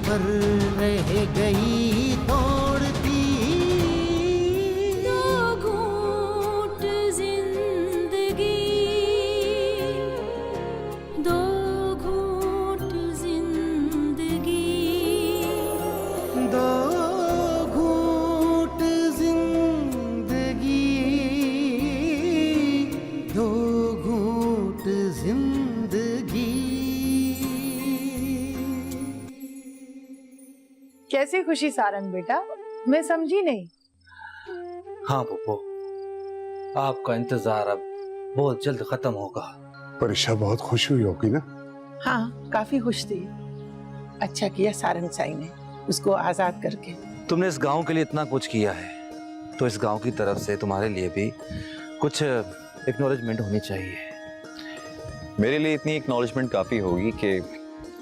पर रह गई तोड़ती। दो घूंट जिंदगी, दो घूंट जिंदगी, दो घूंट जिंदगी, दो घूंट जिंदगी। कैसी खुशी सारंग बेटा, मैं समझी नहीं। हाँ पप्पू, आपका इंतजार अब बहुत जल्द खत्म होगा। परीक्षा बहुत खुश हुई होगी ना? हाँ, काफी खुश थी। अच्छा किया सारंग साई ने उसको आजाद करके। तुमने इस गांव के लिए इतना कुछ किया है, तो इस गांव की तरफ से तुम्हारे लिए भी कुछ एक्नॉलेजमेंट होनी चाहिए। मेरे लिए इतनी एक्नॉलेजमेंट काफी होगी कि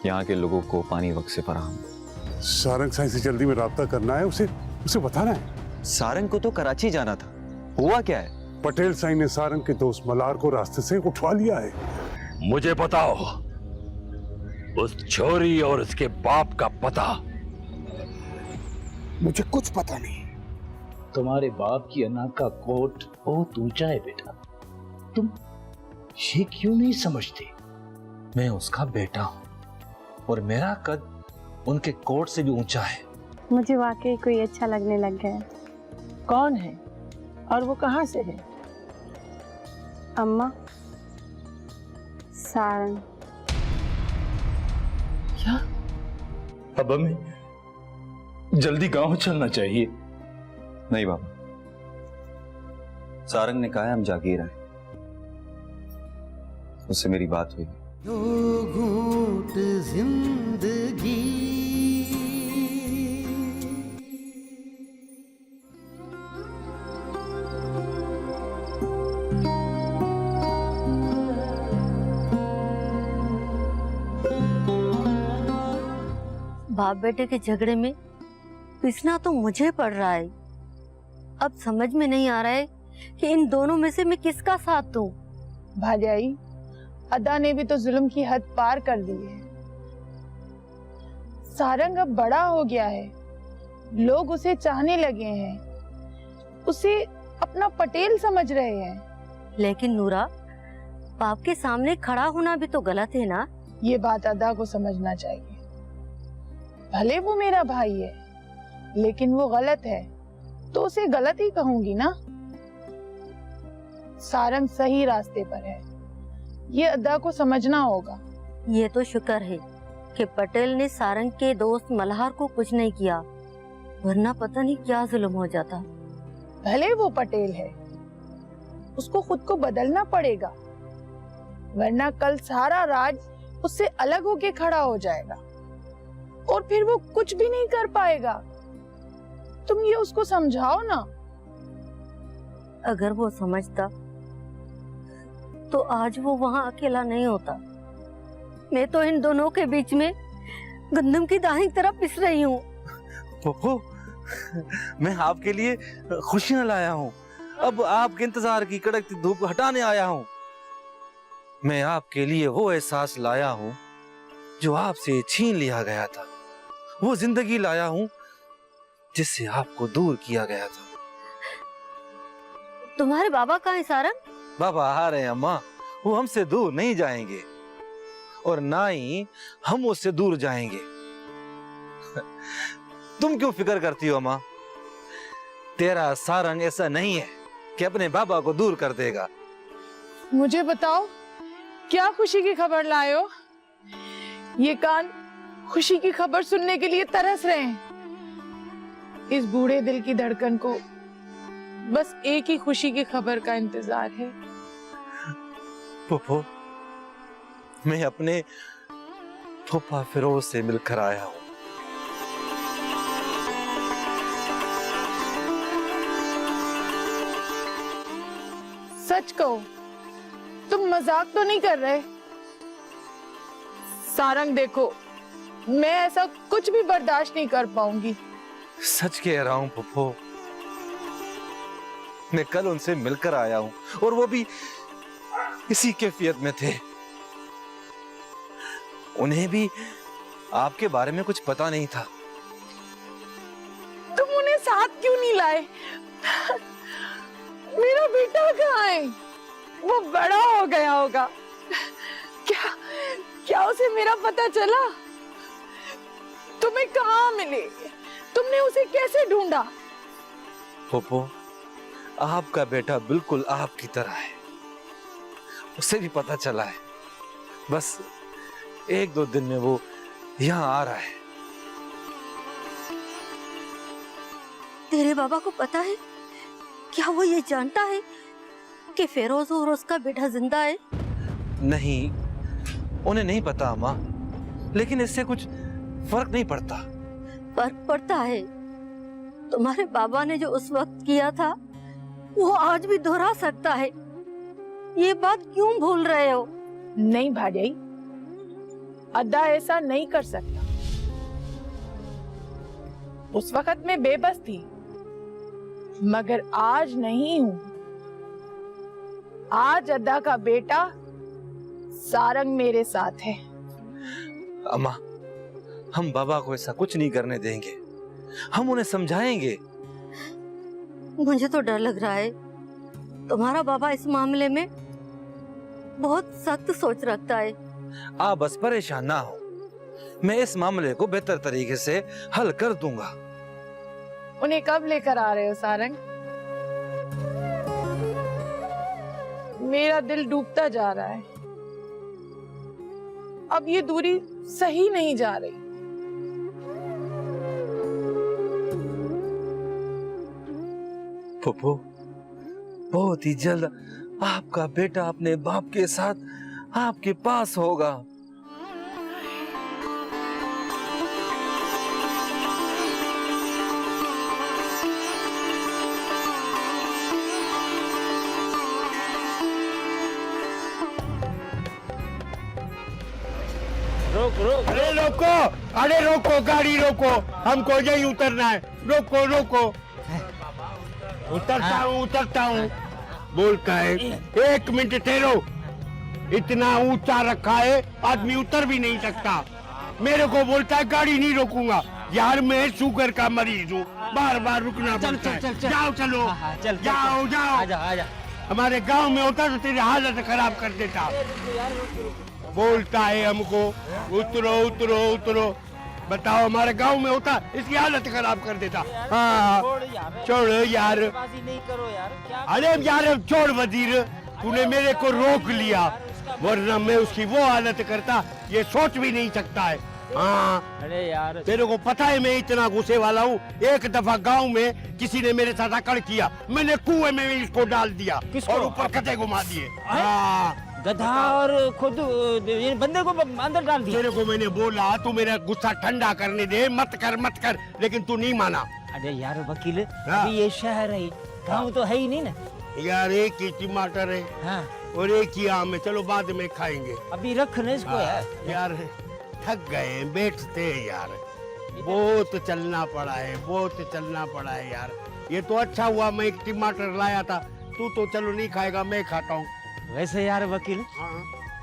यहाँ के लोगों को पानी वक्त से फराहम। सारंग साई से जल्दी में राब्ता करना है, उसे बताना है। सारंग को तो कराची जाना था, हुआ क्या है? पटेल साई ने सारंग के दोस्त मलार को रास्ते से उठवा लिया है। मुझे बताओ उस छोरी और उसके बाप का पता। मुझे कुछ पता नहीं। तुम्हारे बाप की अना का कोट बहुत ऊंचा है बेटा, तुम ये क्यों नहीं समझते? मैं उसका बेटा हूँ और मेरा कद उनके कोट से भी ऊंचा है। मुझे वाकई कोई अच्छा लगने लग गया है। कौन है और वो कहाँ से है? अम्मा, सारंग। क्या? अब हमें जल्दी गांव चलना चाहिए। नहीं बाबा, सारंग ने कहा है हम जागीर आए, उससे मेरी बात हुई। दो घूंट जिंदगी, बाप बेटे के झगड़े में पिसना तो मुझे पड़ रहा है। अब समझ में नहीं आ रहा है कि इन दोनों में से मैं किसका साथ दूं। भाजाई, अदा ने भी तो जुल्म की हद पार कर दी है। सारंग अब बड़ा हो गया है, लोग उसे चाहने लगे हैं, उसे अपना पटेल समझ रहे हैं। लेकिन नूरा, बाप के सामने खड़ा होना भी तो गलत है ना? ये बात अदा को समझना चाहिए। भले वो मेरा भाई है, लेकिन वो गलत है तो उसे गलत ही कहूंगी ना। सारंग सही रास्ते पर है, ये अदा को समझना होगा। ये तो शुक्र है कि पटेल ने सारंग के दोस्त मल्हार को कुछ नहीं किया, वरना पता नहीं क्या जुल्म हो जाता। भले वो पटेल है, उसको खुद को बदलना पड़ेगा, वरना कल सारा राज उससे अलग होके खड़ा हो जाएगा और फिर वो कुछ भी नहीं कर पाएगा। तुम ये उसको समझाओ ना। अगर वो समझता तो आज वो वहाँ अकेला नहीं होता। मैं तो इन दोनों के बीच में गंदम की दाही तरह पिस रही हूँ। पप्पू, मैं आपके लिए खुशियां लाया हूँ। अब आपके इंतजार की कड़कती धूप हटाने आया हूँ। मैं आपके लिए वो एहसास लाया हूँ जो आपसे छीन लिया गया था, वो जिंदगी लाया हूँ जिससे आपको दूर किया गया था। तुम्हारे बाबा कहाँ है सारंग? बाबा आ रहे हैं अम्मा, वो हमसे दूर नहीं जाएंगे और ना ही हम उससे दूर जाएंगे। तुम क्यों फिक्र करती हो अम्मा? तेरा सारंग ऐसा नहीं है कि अपने बाबा को दूर कर देगा। मुझे बताओ, क्या खुशी की खबर लाए हो? ये कान खुशी की खबर सुनने के लिए तरस रहे हैं। इस बूढ़े दिल की धड़कन को बस एक ही खुशी की खबर का इंतजार है। फूफो, मैं अपने फूफा फिरोज से मिलकर आया हूँ। सच कहो, तुम मजाक तो नहीं कर रहे? सारंग देखो, मैं ऐसा कुछ भी बर्दाश्त नहीं कर पाऊंगी। सच कह रहा हूँ फूफो, मैं कल उनसे मिलकर आया हूँ और वो भी इसी कैफियत में थे। उन्हें भी आपके बारे में कुछ पता नहीं था। तुम उन्हें साथ क्यों नहीं लाए? मेरा बेटा कहाँ है? वो बड़ा हो गया होगा। क्या क्या उसे मेरा पता चला? तुम्हें कहाँ मिले? तुमने उसे कैसे ढूंढा? पोपो, आपका बेटा बिल्कुल आपकी तरह है, उसे भी पता चला है। बस 1-2 दिन में वो यहाँ आ रहा है। तेरे बाबा को पता है? क्या वो ये जानता है कि फेरोज और उसका बेटा जिंदा है? नहीं, उन्हें नहीं पता अम्मा, लेकिन इससे कुछ फर्क नहीं पड़ता। फर्क पड़ता है। तुम्हारे बाबा ने जो उस वक्त किया था वो आज भी दोहरा सकता है। ये बात क्यों भूल रहे हो? नहीं भाई, अद्दा ऐसा नहीं कर सकता। उस वक्त मैं बेबस थी, मगर आज नहीं हूं। आज अद्दा का बेटा सारंग मेरे साथ है। अम्मा, हम बाबा को ऐसा कुछ नहीं करने देंगे। हम उन्हें समझाएंगे। मुझे तो डर लग रहा है। तुम्हारा बाबा इस मामले में बहुत सख्त सोच रखता है। आप बस परेशान ना हो, मैं इस मामले को बेहतर तरीके से हल कर दूंगा। उन्हें कब लेकर आ रहे हो सारंग? मेरा दिल डूबता जा रहा है। अब ये दूरी सही नहीं जा रही। फूफू, बहुत ही जल्द आपका बेटा अपने बाप के साथ आपके पास होगा। अरे रोको, अरे रोको, गाड़ी रोको, हमको यही उतरना है। रोको रोको, उतरता हूँ। बोलता है 1 मिनट ठहरो। इतना ऊंचा रखा है, आदमी उतर भी नहीं सकता। मेरे को बोलता है गाड़ी नहीं रोकूंगा। यार मैं शुगर का मरीज हूँ, बार बार रुकना पड़ता है। जाओ चलो, जाओ जाओ। हमारे गांव में होता तो तेरी हालत खराब कर देता। बोलता है हमको उतरो उतरो उतरो। बताओ, हमारे गांव में होता इसकी हालत खराब कर देता। हाँ छोड़ यार, अरे यार छोड़ वजीर, तूने मेरे को रोक लिया, वरना मैं उसकी वो हालत करता ये सोच भी नहीं सकता है। हाँ अरे यार, तेरे को पता है मैं इतना गुस्से वाला हूँ। एक दफा गांव में किसी ने मेरे साथ अकड़ किया, मैंने कुएं में इसको डाल दिया और ऊपर कटे घुमा दिए। हाँ गधा और खुद बंदे को अंदर डाल दिया। तेरे को मैंने बोला तू मेरा गुस्सा ठंडा करने दे, मत कर, लेकिन तू नहीं माना। अरे यार वकील, अभी ये शहर है, गाँव तो है ही नहीं ना यार। एक ही टमाटर है। हाँ। और एक ही आम है, चलो बाद में खाएंगे, अभी रख न इसको। यार थक गए, बैठते हैं यार। बहुत चलना पड़ा है, बहुत चलना पड़ा है यार। ये तो अच्छा हुआ मैं एक टमाटर लाया था। तू तो चलो नहीं खाएगा, मैं खाता हूँ। वैसे यार वकील,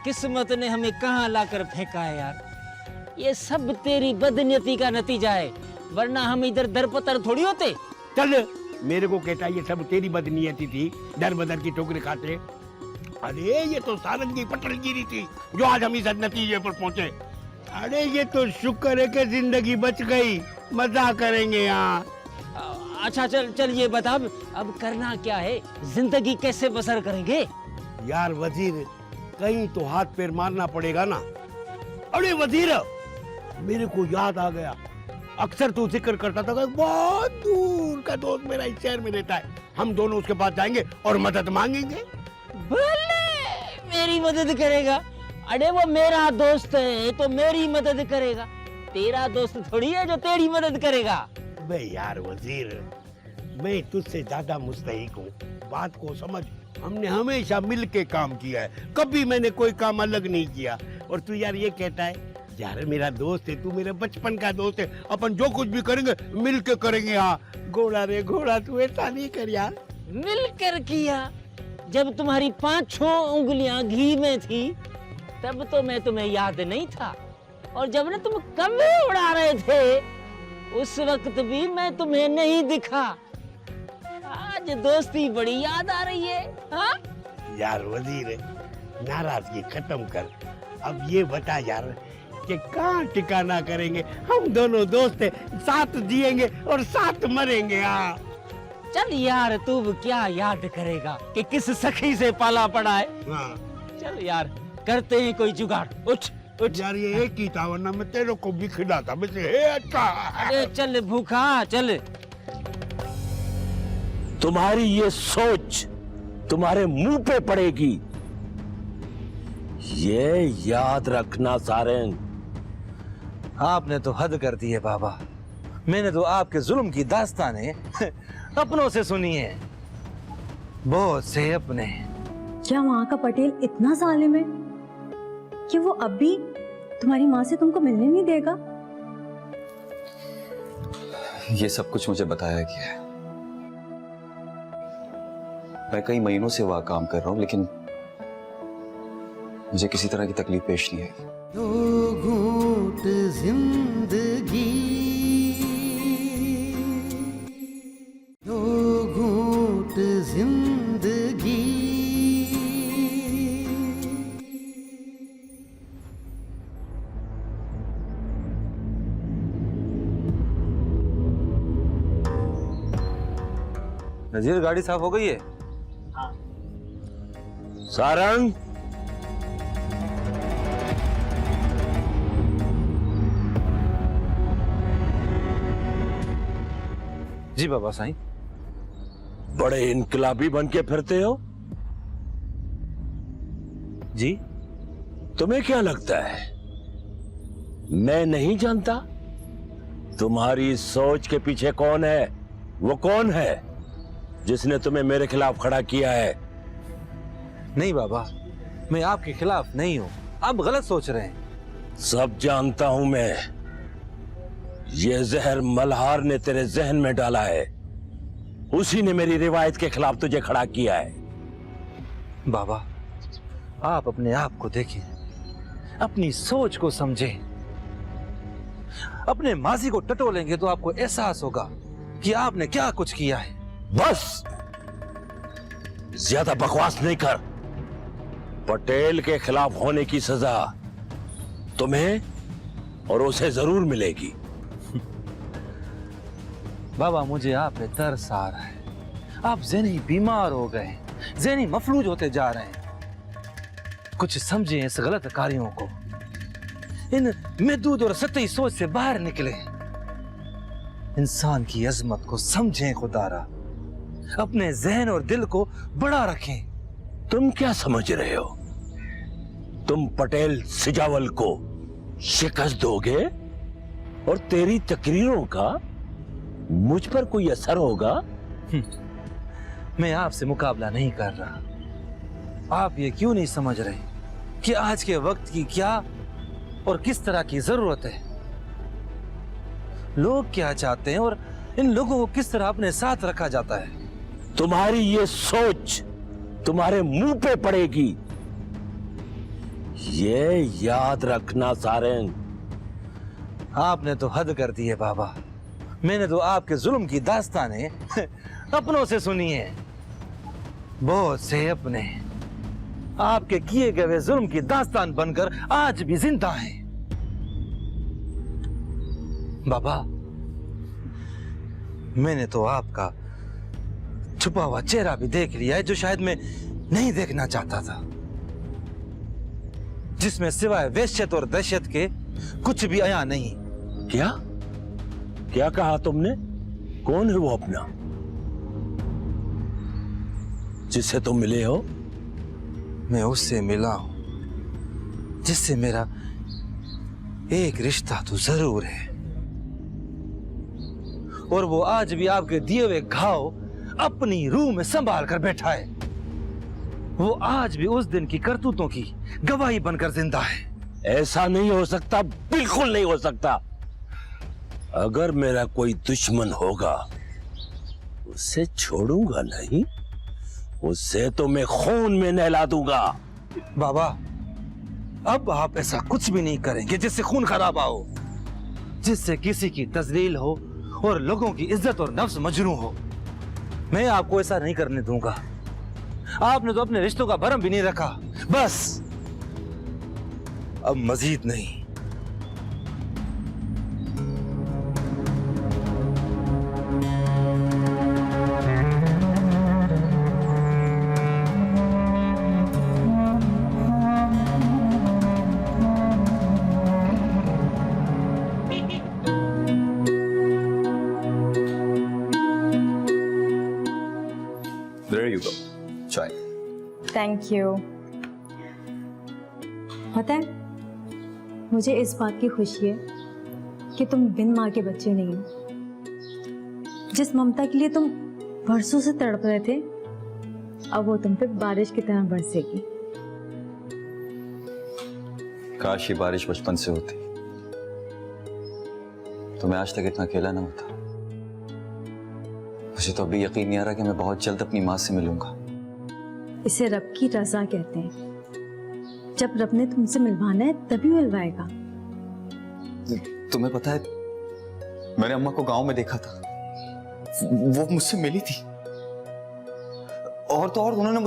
किस्मत ने हमें कहाँ लाकर फेंका है यार। ये सब तेरी बदनीयती का नतीजा है, वरना हम इधर दरपतर थोड़ी होते। चल, मेरे को कहता ये सब तेरी बदनीयती थी, दर बदर की ठोकरें खाते। अरे ये तो सारंग की पटलगिरी थी जो आज हम इस नतीजे पर पहुंचे। अरे ये तो शुक्र है कि जिंदगी बच गई। मजा करेंगे यहाँ। अच्छा चल ये बता, अब करना क्या है? जिंदगी कैसे बसर करेंगे? यार वजीर, कहीं तो हाथ पैर मारना पड़ेगा ना। अरे वजीर, मेरे को याद आ गया, अक्सर तू जिक्र करता था कि बहुत दूर का दोस्त मेरा इस शहर में रहता है। हम दोनों उसके पास जाएंगे और मदद मांगेंगे। भले मेरी मदद करेगा? अरे वो मेरा दोस्त है तो मेरी मदद करेगा। तेरा दोस्त थोड़ी है जो तेरी मदद करेगा। बे यार वजीर, मैं तुझसे ज्यादा मुस्तहिक हूँ, बात को समझ। हमने हमेशा मिल के काम किया है, कभी मैंने कोई काम अलग नहीं किया। और तू यार ये कहता है यार मेरा दोस्त है, तू मेरे बचपन का दोस्त है, अपन जो कुछ भी करेंगे मिल के करेंगे। हाँ घोड़ा रे घोड़ा, तू ऐसा नहीं कर यार। मिल कर किया? जब तुम्हारी 5-6 उंगलियां घी में थी तब तो मैं तुम्हें याद नहीं था। और जब ना तुम कभी उड़ा रहे थे उस वक्त भी मैं तुम्हें नहीं दिखा। आज दोस्ती बड़ी याद आ रही है। हाँ यार वजीर, नाराजगी खत्म कर। अब ये बता यार कि कहाँ ठिकाना करेंगे, हम दोनों दोस्त हैं, साथ जिएंगे और साथ मरेंगे। हाँ चल यार, तू क्या याद करेगा कि किस सखी से पाला पड़ा है। हाँ। चल यार, करते हैं कोई जुगाड़। उठ उठ यार, ये एक ही था, वरना मैं तेरे को भी खिलाता। अच्छा अरे चल भूखा चल। तुम्हारी ये सोच तुम्हारे मुंह पे पड़ेगी, ये याद रखना सारंग। आपने तो हद कर दी है बाबा। मैंने तो आपके जुल्म की दास्तानें अपनों से सुनी है, बहुत से अपने। क्या वहाँ का पटेल इतना जालिम है कि वो अब भी तुम्हारी माँ से तुमको मिलने नहीं देगा? ये सब कुछ मुझे बताया गया है। मैं कई महीनों से वहां काम कर रहा हूं, लेकिन मुझे किसी तरह की तकलीफ पेश नहीं आई। दो घूंट जिंदगी, दो घूंट जिंदगी। नजीर, गाड़ी साफ हो गई है? सारंग, जी बाबा साईं। बड़े इनकलाबी बन के फिरते हो जी। तुम्हें क्या लगता है मैं नहीं जानता तुम्हारी सोच के पीछे कौन है? वो कौन है जिसने तुम्हें मेरे खिलाफ खड़ा किया है? नहीं बाबा, मैं आपके खिलाफ नहीं हूं, आप गलत सोच रहे हैं। सब जानता हूं मैं। ये जहर मल्हार ने तेरे जहन में डाला है, उसी ने मेरी रिवायत के खिलाफ तुझे खड़ा किया है। बाबा, आप अपने आप को देखें, अपनी सोच को समझें। अपने माजी को टटोलेंगे तो आपको एहसास होगा कि आपने क्या कुछ किया है। बस ज्यादा बकवास नहीं कर। पटेल के खिलाफ होने की सजा तुम्हें और उसे जरूर मिलेगी। बाबा, मुझे आप पे तरस आ रहा है। आप ज़हनी बीमार हो गए, ज़हनी मफलूज होते जा रहे हैं। कुछ समझें इस गलत कार्यों को, इन महदूद और सतही सोच से बाहर निकले। इंसान की अजमत को समझें खुदारा, अपने जहन और दिल को बड़ा रखें। तुम क्या समझ रहे हो? तुम पटेल सिजावल को शिकस्त दोगे और तेरी तकरीरों का मुझ पर कोई असर होगा? मैं आपसे मुकाबला नहीं कर रहा। आप ये क्यों नहीं समझ रहे कि आज के वक्त की क्या और किस तरह की जरूरत है? लोग क्या चाहते हैं और इन लोगों को किस तरह अपने साथ रखा जाता है? तुम्हारी ये सोच तुम्हारे मुंह पे पड़ेगी, ये याद रखना सारंग। आपने तो हद कर दी है बाबा। मैंने तो आपके जुल्म की दास्तानें अपनों से सुनी है, बहुत से अपने आपके किए गए जुल्म की दास्तान बनकर आज भी जिंदा हैं। बाबा, मैंने तो आपका छुपा हुआ चेहरा भी देख लिया है, जो शायद मैं नहीं देखना चाहता था, जिसमें सिवाय वहशत और दहशत के कुछ भी आया नहीं। क्या क्या कहा तुमने? कौन है वो अपना जिससे तुम मिले हो? मैं उससे मिला हूं जिससे मेरा एक रिश्ता तो जरूर है, और वो आज भी आपके दिए हुए घाव अपनी रूह में संभाल कर बैठा है। वो आज भी उस दिन की करतूतों की गवाही बनकर जिंदा है। ऐसा नहीं हो सकता, बिल्कुल नहीं हो सकता। अगर मेरा कोई दुश्मन होगा उसे छोड़ूंगा नहीं, उसे तो मैं खून में नहला दूंगा। बाबा, अब आप ऐसा कुछ भी नहीं करेंगे जिससे खून खराबा हो, जिससे किसी की तजलील हो और लोगों की इज्जत और नफ्स मजरू हो। मैं आपको ऐसा नहीं करने दूंगा। आपने तो अपने रिश्तों का भरम भी नहीं रखा। बस अब मजीद नहीं। There you go. चाय। Thank you. पता है, मुझे इस बात की खुशी है कि तुम बिन माँ के बच्चे नहीं हो। जिस ममता के लिए तुम बरसों से तड़प रहे थे, अब वो तुम पे बारिश की तरह बरसेगी। काश ये बारिश बचपन से होती तो मैं आज तक इतना अकेला ना होता। मुझे तो अभी यकीन नहीं आ रहा कि मैं बहुत जल्द अपनी माँ से मिलूंगा। इसे रब की रजा कहते हैं। जब रब ने तुमसे मिलवाना है तभी मिलवाएगा। तुम्हें पता है, मैंने अम्मा को गांव में देखा था। वो मुझसे मिली थी और तो और उन्होंने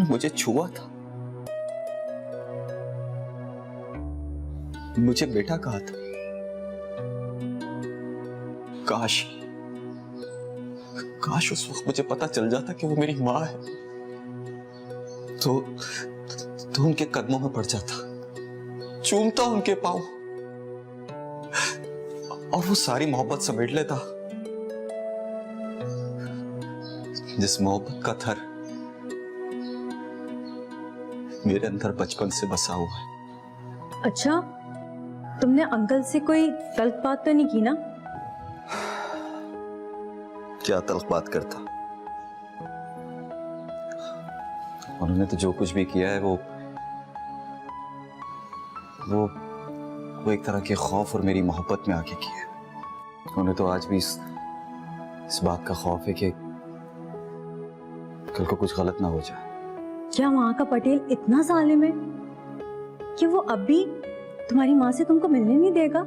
मुझे छुआ था, मुझे बेटा कहा था। काश उस वक्त मुझे पता चल जाता कि वो मेरी माँ है, तो उनके कदमों में पड़ जाता, चूमता उनके पांव और वो सारी मोहब्बत समेट लेता जिस मोहब्बत का थर मेरे अंदर बचपन से बसा हुआ है। अच्छा, तुमने अंकल से कोई गलत बात तो नहीं की ना? क्या तल्ख बात करता। उन्होंने तो जो कुछ भी किया है वो एक तरह के खौफ और मेरी मोहब्बत में आके किया है। उन्हें तो आज भी इस बात का खौफ है कि कल को कुछ गलत ना हो जाए। क्या वहां का पटेल इतना जालिम है कि वो अब भी तुम्हारी माँ से तुमको मिलने नहीं देगा?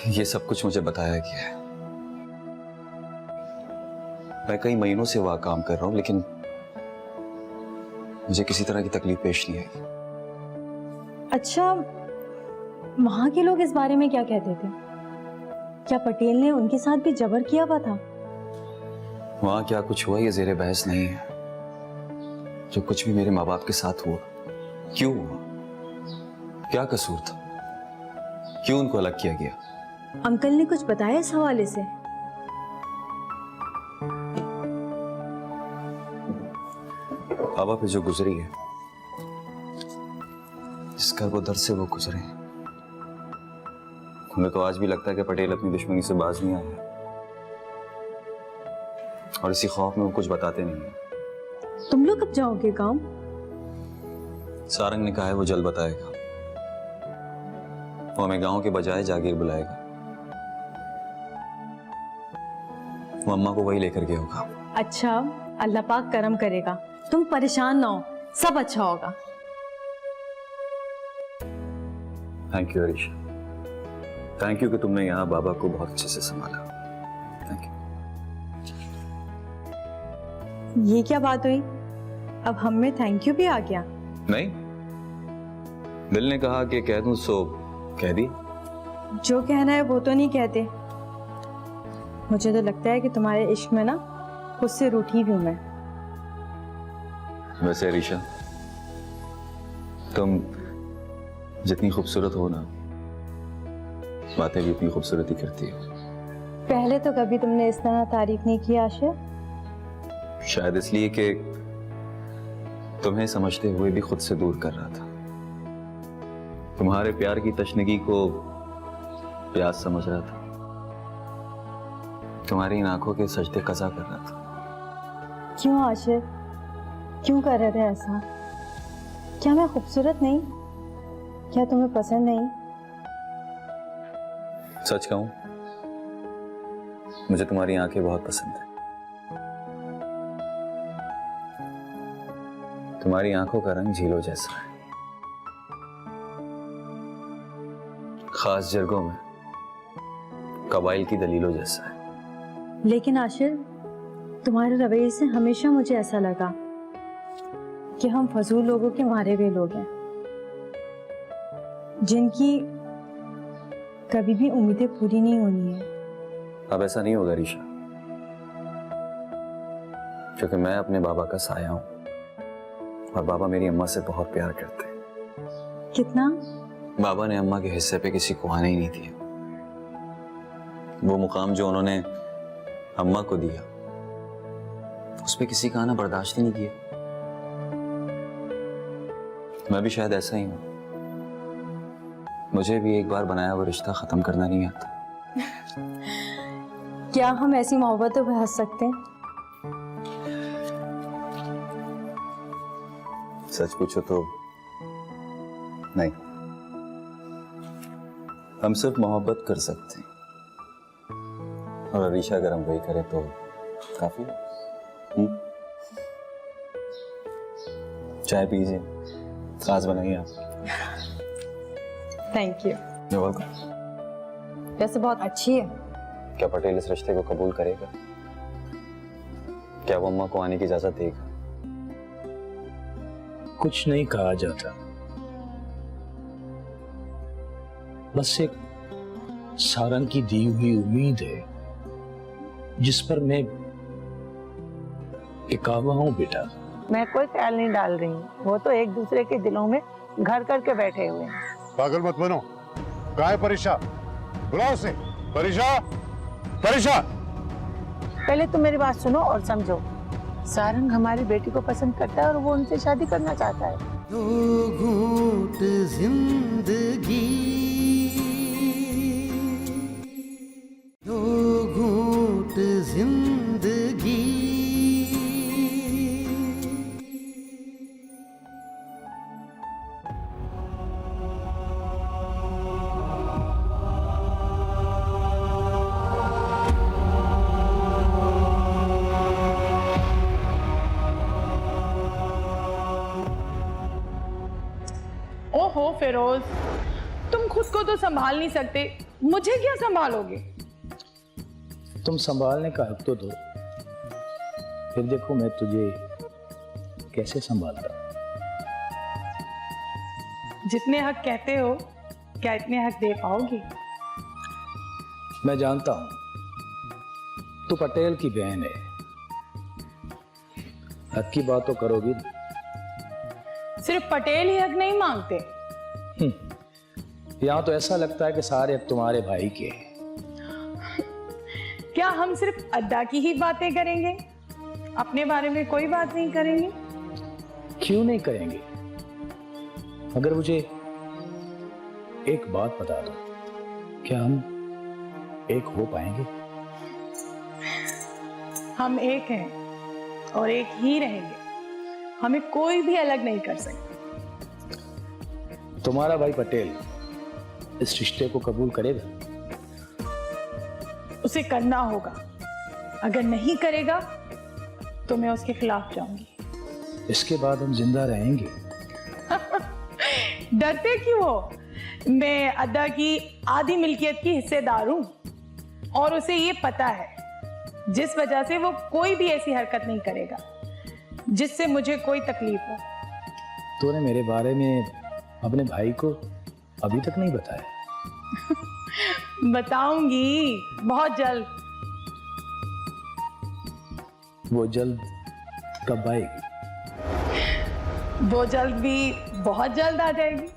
ये सब कुछ मुझे बताया गया है। मैं कई महीनों से वहां काम कर रहा हूं, लेकिन मुझे किसी तरह की तकलीफ पेश नहीं आई। अच्छा, वहां के लोग इस बारे में क्या कहते थे? क्या पटेल ने उनके साथ भी जबर किया हुआ था? वहां क्या कुछ हुआ ये जेरे बहस नहीं है। जो कुछ भी मेरे माँ बाप के साथ हुआ, क्यों हुआ, क्या कसूर था, क्यों उनको अलग किया गया? अंकल ने कुछ बताया इस हवाले से? बाबा पे जो गुजरी है, जिस कर्ब दर्द से वो गुजरे, हमें तो आज भी लगता है कि पटेल अपनी दुश्मनी से बाज नहीं आया, और इसी खौफ में वो कुछ बताते नहीं है। तुम लोग कब जाओगे गांव? सारंग ने कहा है वो जल्द बताएगा। वो हमें गांव के बजाय जागीर बुलाएगा। वो अम्मा को वही लेकर गया होगा। अच्छा, अल्लाह पाक करम करेगा, तुम परेशान ना हो, सब अच्छा होगा। Thank you Arisha, thank you कि तुमने यहाँ बाबा को बहुत अच्छे से संभाला। Thank you. ये क्या बात हुई? अब हम में थैंक यू भी आ गया? नहीं, दिल ने कहा कि कह दूं सो कह दी। जो कहना है वो तो नहीं कहते। मुझे तो लगता है कि तुम्हारे इश्क में ना खुद से रूठी भी हूं मैं। वैसे अरीशा, तुम जितनी खूबसूरत हो ना, बातें भी इतनी खूबसूरती करती हो। पहले तो कभी तुमने इस तरह तारीफ नहीं की आशिर। शायद इसलिए कि तुम्हें समझते हुए भी खुद से दूर कर रहा था। तुम्हारे प्यार की तशनगी को प्यास समझ रहा था। तुम्हारी इन आंखों के सजदे कज़ा कर रहा था। क्यों आशिर, क्यों कर रहे थे ऐसा? क्या मैं खूबसूरत नहीं? क्या तुम्हें पसंद नहीं? सच कहूं, मुझे तुम्हारी आंखें बहुत पसंद है। तुम्हारी आंखों का रंग झीलों जैसा है, खास जरगों में कबाइल की दलीलों जैसा है। लेकिन आशिर, तुम्हारे रवैये से हमेशा मुझे ऐसा लगा कि हम फजूल लोगों के मारे हुए लोग हैं, जिनकी कभी भी उम्मीदें पूरी नहीं होनी है। अब ऐसा नहीं होगा रीशा, क्योंकि मैं अपने बाबा का साया हूं और बाबा मेरी अम्मा से बहुत प्यार करते हैं। कितना? बाबा ने अम्मा के हिस्से पे किसी को आने ही नहीं दिया। वो मुकाम जो उन्होंने अम्मा को दिया, उस पे किसी का आना बर्दाश्त ही नहीं किया। मैं भी शायद ऐसा ही हूं, मुझे भी एक बार बनाया वो रिश्ता खत्म करना नहीं आता। क्या हम ऐसी मोहब्बतों पे हंस सकते हैं? सच पूछो तो नहीं, हम सिर्फ मोहब्बत कर सकते हैं, और रीशा अगर हम वही करें तो काफी है। चाय पीजिए, खास बनाइए आप। Thank you. You're welcome। वैसे बहुत अच्छी है। क्या पटेल इस रिश्ते को कबूल करेगा? क्या वो अम्मा को आने की इजाजत देगा? कुछ नहीं कहा जाता, बस एक सारंग की दी हुई उम्मीद है जिस पर मैं टिकावा हूं बेटा। मैं कोई ख्याल नहीं डाल रही हूँ, वो तो एक दूसरे के दिलों में घर करके बैठे हुए हैं। पागल मत बनो। कहाँ है परीक्षा? बुलाओ उसे। परीक्षा, परीक्षा। पहले तो मेरी बात सुनो और समझो। सारंग हमारी बेटी को पसंद करता है और वो उनसे शादी करना चाहता है। दो घूंट जिंदगी, दो घूंट जिंदगी। ओहो फिरोज, तुम खुद को तो संभाल नहीं सकते, मुझे क्या संभालोगे? तुम संभालने का हक तो दो, फिर देखो मैं तुझे कैसे संभालता। जितने हक कहते हो, क्या इतने हक दे पाओगे? मैं जानता हूं तू पटेल की बहन है, हक की बात तो करोगी। सिर्फ पटेल ही हक नहीं मांगते। यहां तो ऐसा लगता है कि सारे हक तुम्हारे भाई के हैं। क्या हम सिर्फ अद्दा की ही बातें करेंगे, अपने बारे में कोई बात नहीं करेंगे? क्यों नहीं करेंगे? मगर मुझे एक बात बता दो, क्या हम एक हो पाएंगे? हम एक हैं और एक ही रहेंगे, हमें कोई भी अलग नहीं कर सकता। तुम्हारा भाई पटेल इस रिश्ते को कबूल करेगा? उसे करना होगा, अगर नहीं करेगा तो मैं उसके खिलाफ जाऊंगी। इसके बाद हम जिंदा रहेंगे। डरते क्यों हो? मैं अद्दा की आधी मिल्कियत की हिस्सेदार हूं और उसे ये पता है, जिस वजह से वो कोई भी ऐसी हरकत नहीं करेगा जिससे मुझे कोई तकलीफ हो। तूने मेरे बारे में अपने भाई को अभी तक नहीं बताया। बताऊंगी बहुत जल्द। वो जल्द कब आएगी? वो जल्द भी बहुत जल्द आ जाएगी।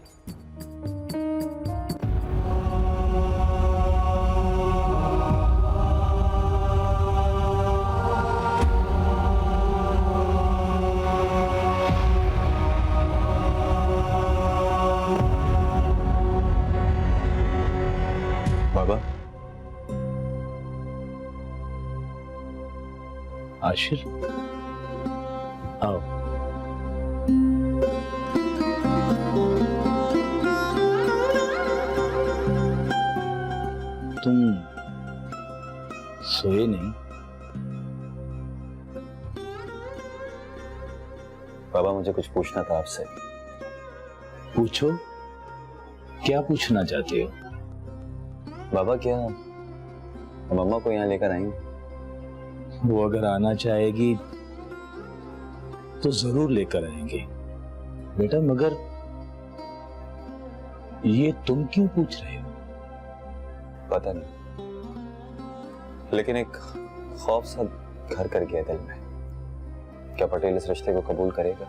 बाबा, आशिर आओ। तुम सोए नहीं? बाबा मुझे कुछ पूछना था आपसे। पूछो, क्या पूछना चाहते हो? बाबा क्या मम्मा को यहाँ लेकर आएंगे? वो अगर आना चाहेगी तो जरूर लेकर आएंगे बेटा, मगर ये तुम क्यों पूछ रहे हो? पता नहीं, लेकिन एक खौफ सा घर कर गया दिल में। क्या पटेल इस रिश्ते को कबूल करेगा?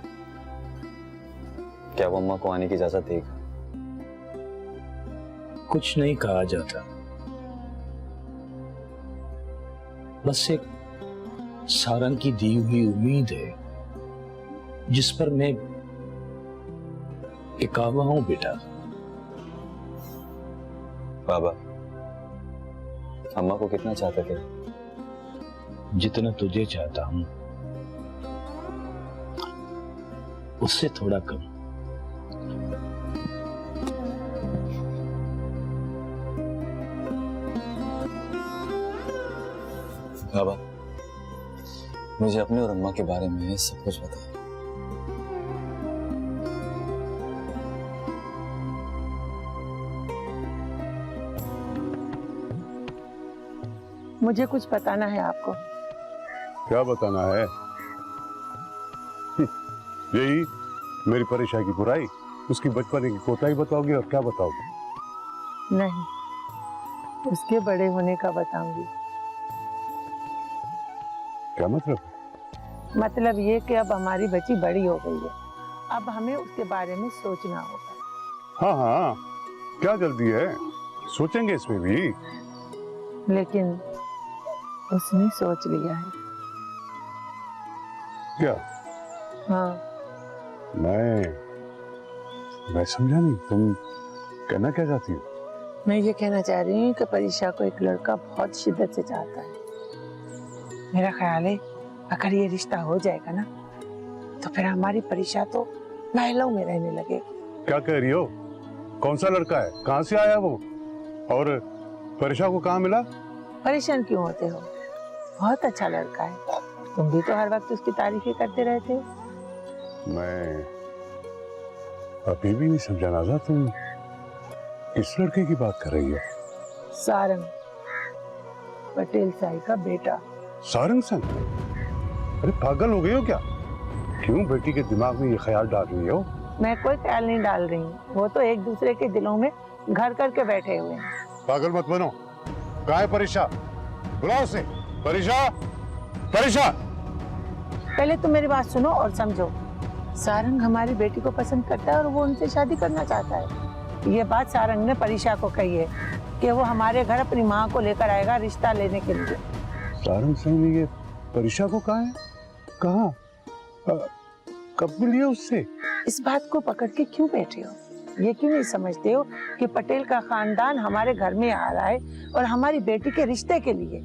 क्या वो अम्मा को आने की इजाजत देगा? कुछ नहीं कहा जाता, बस एक सारंग की दी हुई उम्मीद है जिस पर मैं टिकावा हूं बेटा। बाबा अम्मा को कितना चाहते थे? जितना तुझे चाहता हूं उससे थोड़ा कम। बाबा मुझे अपने और अम्मा के बारे में सब कुछ बताओ। मुझे कुछ बताना है आपको। क्या बताना है? यही मेरी परेशानी की बुराई, उसकी बचपन की कोताही बताओगी और क्या बताओगी? नहीं, उसके बड़े होने का बताऊंगी। क्या मतलब? मतलब ये कि अब हमारी बच्ची बड़ी हो गई है, अब हमें उसके बारे में सोचना होगा। हाँ हाँ, क्या जल्दी है, सोचेंगे इसमें भी। लेकिन उसने सोच लिया है। क्या? हाँ। मैं समझा नहीं, तुम कहना क्या चाहती हो? मैं ये कहना चाह रही हूँ कि परीक्षा को एक लड़का बहुत शिद्दत से चाहता है। मेरा ख्याल है अगर ये रिश्ता हो जाएगा ना तो फिर हमारी परीक्षा तो महलों में रहने लगेगी। क्या कह रही हो? कौन सा लड़का है, कहाँ से आया वो, और परीक्षा को कहाँ मिला? परेशान क्यों होते हो, बहुत अच्छा लड़का है, तुम भी तो हर वक्त उसकी तारीफ ही करते रहते हो। मैं अभी भी नहीं समझा नाज़ा, तुम किस लड़के की बात कर रही हो? सारंग, पटेल साई का बेटा। सारंग संग? अरे पागल हो गई हो क्या? क्यों बेटी के दिमाग में ये ख्याल डाल रही हो? मैं कोई ख्याल नहीं डाल रही हूँ, वो तो एक दूसरे के दिलों में घर करके बैठे हुए हैं। पागल मत बनो। कहाँ है परीक्षा? बुलाओ उसे। परीक्षा, परीक्षा। पहले तुम मेरी बात सुनो और समझो। सारंग हमारी बेटी को पसंद करता है और वो उनसे शादी करना चाहता है। ये बात सारंग ने परीक्षा को कही है कि वो हमारे घर अपनी माँ को लेकर आएगा रिश्ता लेने के लिए। सारंग सिंह ने ये परीक्षा को कहा है? कहाँ? कब मिली है उससे? इस बात को पकड़ के क्यों बैठे हो? ये क्यों नहीं समझते हो कि पटेल का खानदान हमारे घर में आ रहा है और हमारी बेटी के रिश्ते के लिए?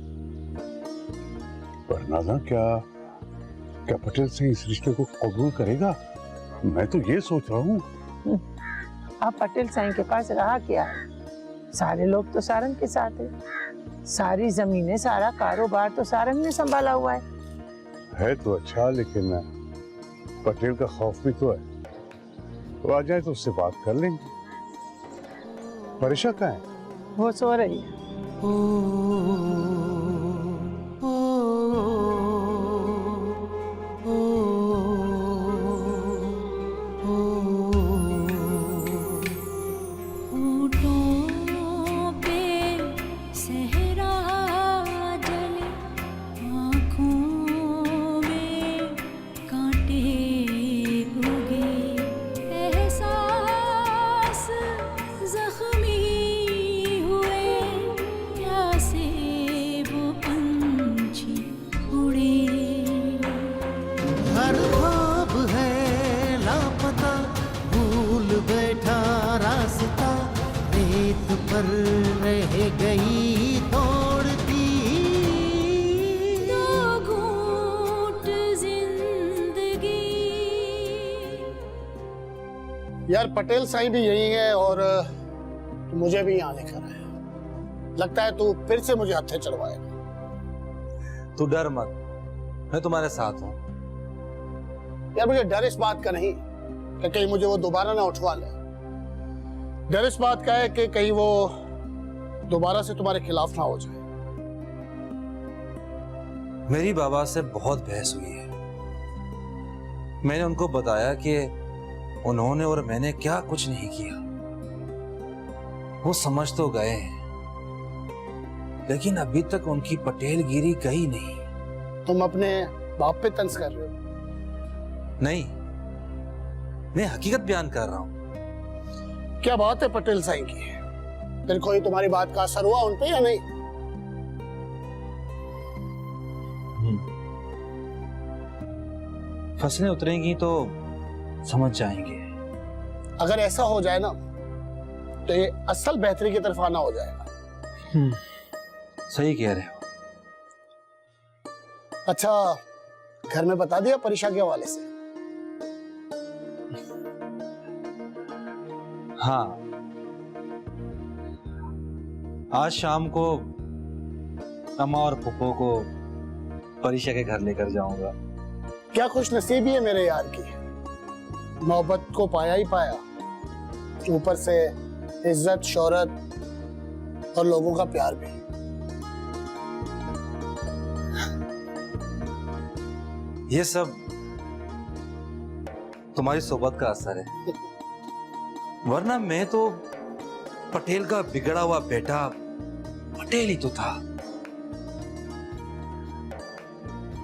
वरना क्या पटेल सिंह इस रिश्ते को कबूल करेगा? मैं तो ये सोच रहा हूँ। अब पटेल साईं के पास रहा क्या है? सारे लोग तो सारंग के साथ है, सारी जमीनें, सारा कारोबार तो सारंग ने संभाला हुआ है तो अच्छा, लेकिन पटेल का खौफ भी तो है। वो आ जाए तो उससे बात कर लेंगे। परीक्षा कहाँ है? वो सो रही है। पर रह गई तोड़ती दो घूंट जिंदगी। यार पटेल साईं भी यही है और मुझे भी यहाँ लेकर आया। लगता है तू फिर से मुझे हत्थे चढ़वाएगा। तू डर मत, मैं तुम्हारे साथ हूँ। यार मुझे डर इस बात का नहीं कि कहीं मुझे वो दोबारा ना उठवा ले, डर इस बात का है कि कहीं वो दोबारा से तुम्हारे खिलाफ ना हो जाए। मेरी बाबा से बहुत बहस हुई है। मैंने उनको बताया कि उन्होंने और मैंने क्या कुछ नहीं किया। वो समझ तो गए हैं, लेकिन अभी तक उनकी पटेलगिरी गई नहीं। तुम अपने बाप पे तंज कर रहे हो? नहीं, मैं हकीकत बयान कर रहा हूं। क्या बात है पटेल साईं की, फिर कोई तुम्हारी बात का असर हुआ उन पे या नहीं? फसलें उतरेंगी तो समझ जाएंगे। अगर ऐसा हो जाए ना तो ये असल बेहतरी की तरफ आना हो जाएगा। सही कह रहे हो। अच्छा, घर में बता दिया परीक्षा के हवाले से? हाँ, आज शाम को अम्मा और फुप्पो को परीक्षा के घर लेकर जाऊंगा। क्या खुश नसीबी है मेरे यार की, मोहब्बत को पाया ही पाया, ऊपर से इज्जत, शोहरत और लोगों का प्यार भी। ये सब तुम्हारी सोबत का असर है, वरना मैं तो पटेल का बिगड़ा हुआ बेटा पटेल ही तो था।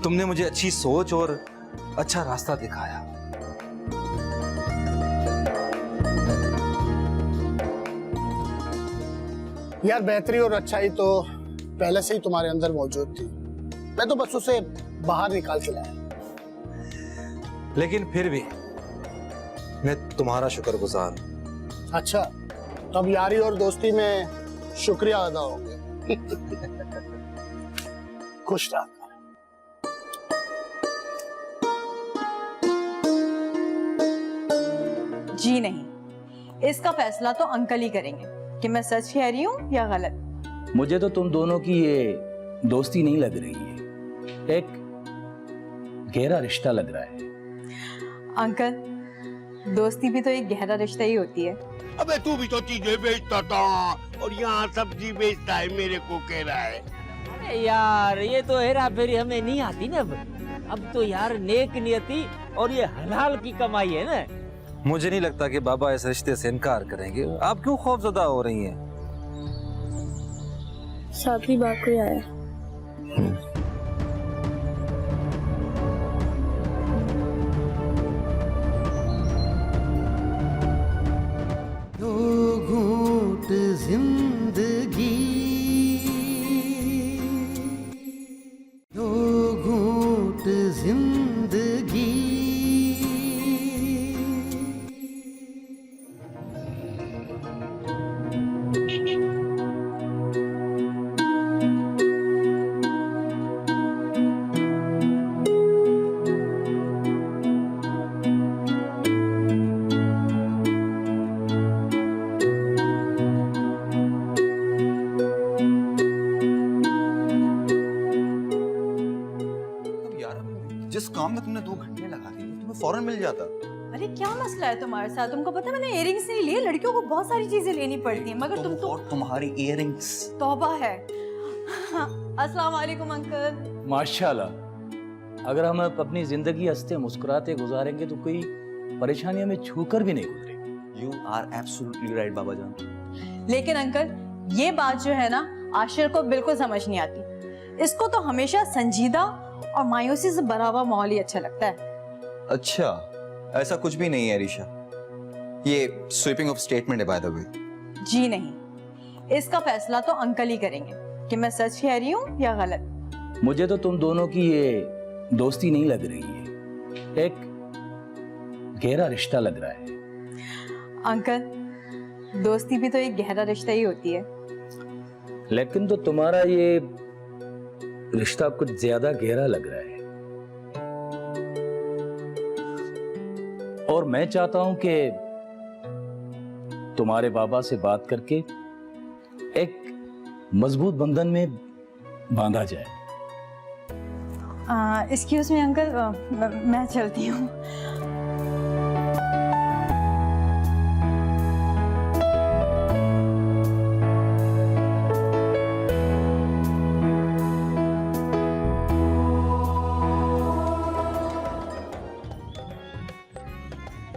तुमने मुझे अच्छी सोच और अच्छा रास्ता दिखाया। यार बेहतरी और अच्छाई तो पहले से ही तुम्हारे अंदर मौजूद थी, मैं तो बस उसे बाहर निकाल के लाया। लेकिन फिर भी मैं तुम्हारा शुक्रगुजार हूं। अच्छा, तो अब यारी और दोस्ती में शुक्रिया अदा होंगे। खुश रहा। जी नहीं, इसका फैसला तो अंकल ही करेंगे कि मैं सच कह रही हूँ या गलत। मुझे तो तुम दोनों की ये दोस्ती नहीं लग रही है, एक गहरा रिश्ता लग रहा है। अंकल, दोस्ती भी तो एक गहरा रिश्ता ही होती है। अबे तू भी तो चीजें बेचता था और यहाँ सब्जी बेचता है, मेरे को कह रहा है। अरे यार, ये तो हेरा फेरी हमें नहीं आती ना। अब तो यार नेक नियति और ये हलाल की कमाई है ना। मुझे नहीं लगता कि बाबा इस रिश्ते से इनकार करेंगे। आप क्यों खौफजदा हो रही हैं? साथी बाप कोई आया। दो घूंट जिंदगी, दो घूंट जिंदगी, जिस काम में तुमने 2 घंटे लगा दिए तुम्हें फौरन मिल जाता। अरे क्या मसला है तुम्हारे साथ? तुमको पता है मैंने इयरिंग्स नहीं लिए, लड़कियों को बहुत सारी चीजें लेनी पड़ती हैं, मगर तुम तो तुम्हारी इयरिंग्स। तौबा है। अस्सलाम वालेकुम अंकल। माशाल्लाह, अगर हम अपनी जिंदगी हंसते मुस्कुराते गुजारेंगे तो कोई परेशानी हमें छूकर भी नहीं गुजरेगी। यू आर एब्सोल्युटली राइट बाबा जान। लेकिन अंकल, ये बात जो है ना, आशिर को बिल्कुल समझ नहीं आती। इसको तो हमेशा संजीदा और मायूसी से भरा हुआ माहौल ही अच्छा लगता है। अच्छा, ऐसा कुछ भी नहीं है रिशा, ये स्वीपिंग ऑफ स्टेटमेंट है बाय द वे। जी नहीं, इसका फैसला तो अंकल ही करेंगे कि मैं सच कह रही हूँ या गलत। मुझे तो तुम दोनों की ये दोस्ती नहीं लग रही है, एक गहरा रिश्ता लग रहा है। अंकल, दोस्ती भी तो एक गहरा रिश्ता ही होती है। लेकिन तो तुम्हारा ये रिश्ता कुछ ज्यादा गहरा लग रहा है, और मैं चाहता हूं कि तुम्हारे बाबा से बात करके एक मजबूत बंधन में बांधा जाए। एक्सक्यूज मी अंकल, मैं चलती हूँ।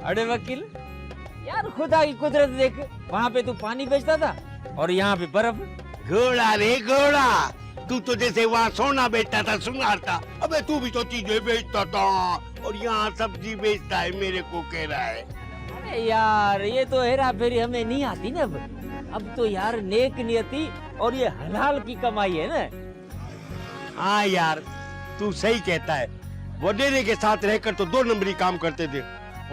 अरे वकील यार, खुदा की कुदरत देख, वहाँ पे तू पानी बेचता था और यहाँ पे बर्फ। घोड़ा रे घोड़ा, तू तो जैसे वहाँ सोना बेचता था, सुनार था, अबे तू भी तो चीजें बेचता था और यहाँ सब्जी बेचता है, मेरे को कह रहा है। अरे यार, ये तो हेरा फेरी हमें नहीं आती ना अब तो यार नेक नियति और ये हलाल की कमाई है ना। हाँ यार, तू सही कहता है। वडेरे के साथ रहकर तो 2 नंबरी काम करते थे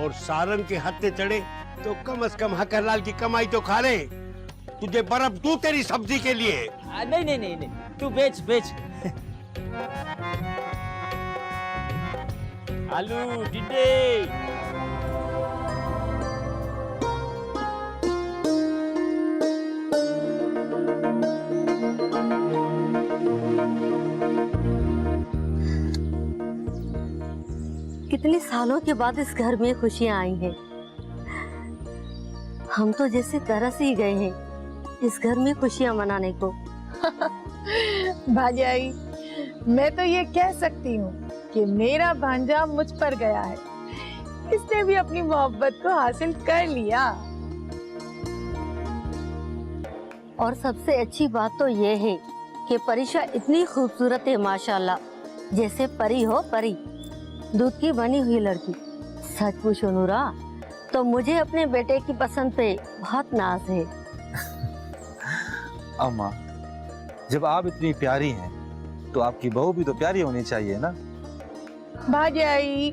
और सारंग के हत्थे चढ़े तो कम से कम हक हलाल की कमाई तो खा ले। तुझे बर्फ दूं तेरी सब्जी के लिए? नहीं नहीं नहीं नहीं, तू बेच बेच। आलू टिंडे। कितने सालों के बाद इस घर में खुशियां आई हैं। हम तो जैसे तरस ही गए हैं इस घर में खुशियां मनाने को। भाजाई, मैं तो ये कह सकती हूँ कि मेरा भांजा मुझ पर गया है। इसने भी अपनी मोहब्बत को हासिल कर लिया। और सबसे अच्छी बात तो ये है कि परीक्षा इतनी खूबसूरत है माशाल्लाह, जैसे परी हो परी, दूध की बनी हुई लड़की। सच पूछो नूरा, तो मुझे अपने बेटे की पसंद पे बहुत नाज है। अम्मा, जब आप इतनी प्यारी हैं तो आपकी बहू भी तो प्यारी होनी चाहिए ना। भाजाई,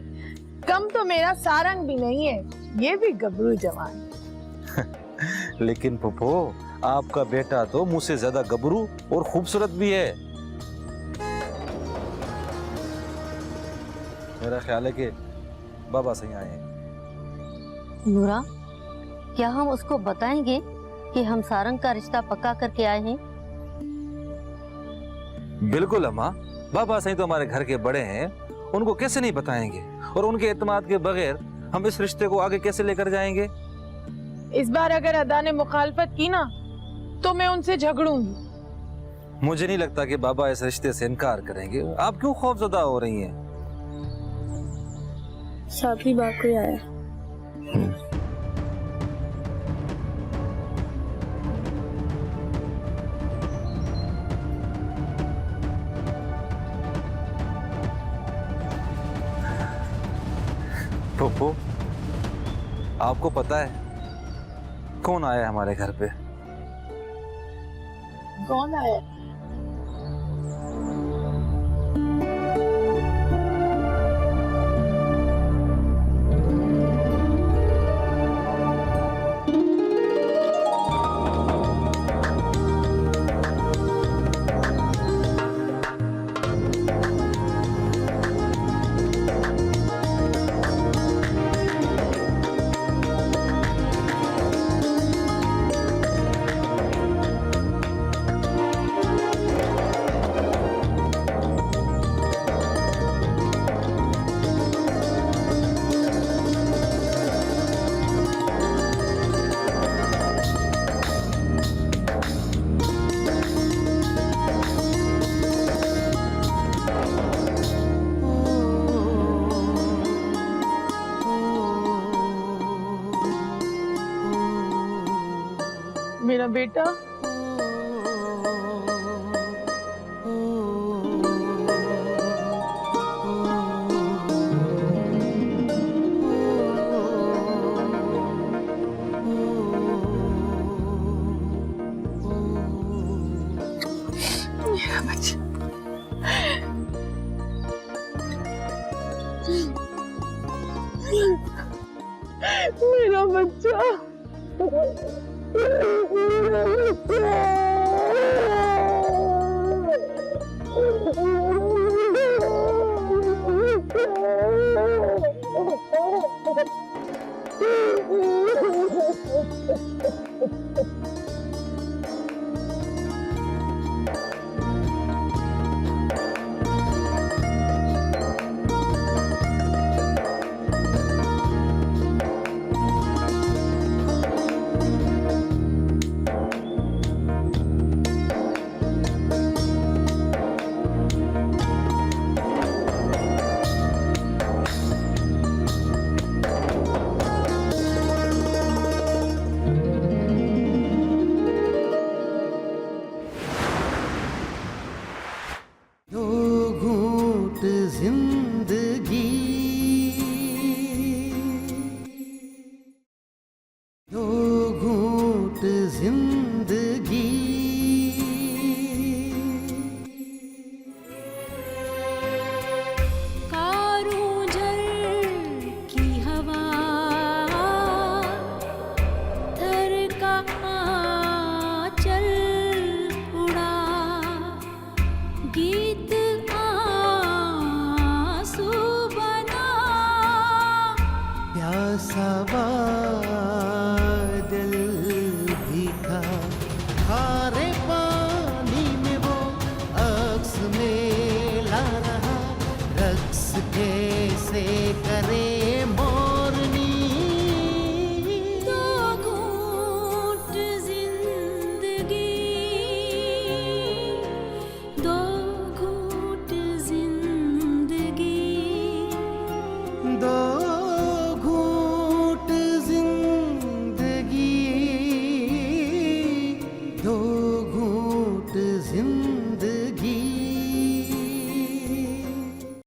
कम तो मेरा सारंग भी नहीं है, ये भी गबरू जवान। लेकिन फुफो, आपका बेटा तो मुझसे ज्यादा गबरू और खूबसूरत भी है। मेरा ख्याल है कि बाबा सही आए हैं। नूरा, क्या हम उसको बताएंगे कि हम सारंग का रिश्ता पक्का करके आए हैं? बिल्कुल अम्मा, बाबा सही तो हमारे घर के बड़े हैं, उनको कैसे नहीं बताएंगे, और उनके एतमाद के बगैर हम इस रिश्ते को आगे कैसे लेकर जाएंगे। इस बार अगर अदा ने मुखालफत की ना तो मैं उनसे झगड़ूंगी। मुझे नहीं लगता कि बाबा इस रिश्ते से इनकार करेंगे। आप क्यों खौफजदा हो रही हैं? साथी बात कोई आया। फूफो, आपको पता है कौन आया हमारे घर पे? कौन आया? मेरा बेटा, मेरा बच्चा, मेरा बच्चा। मुझे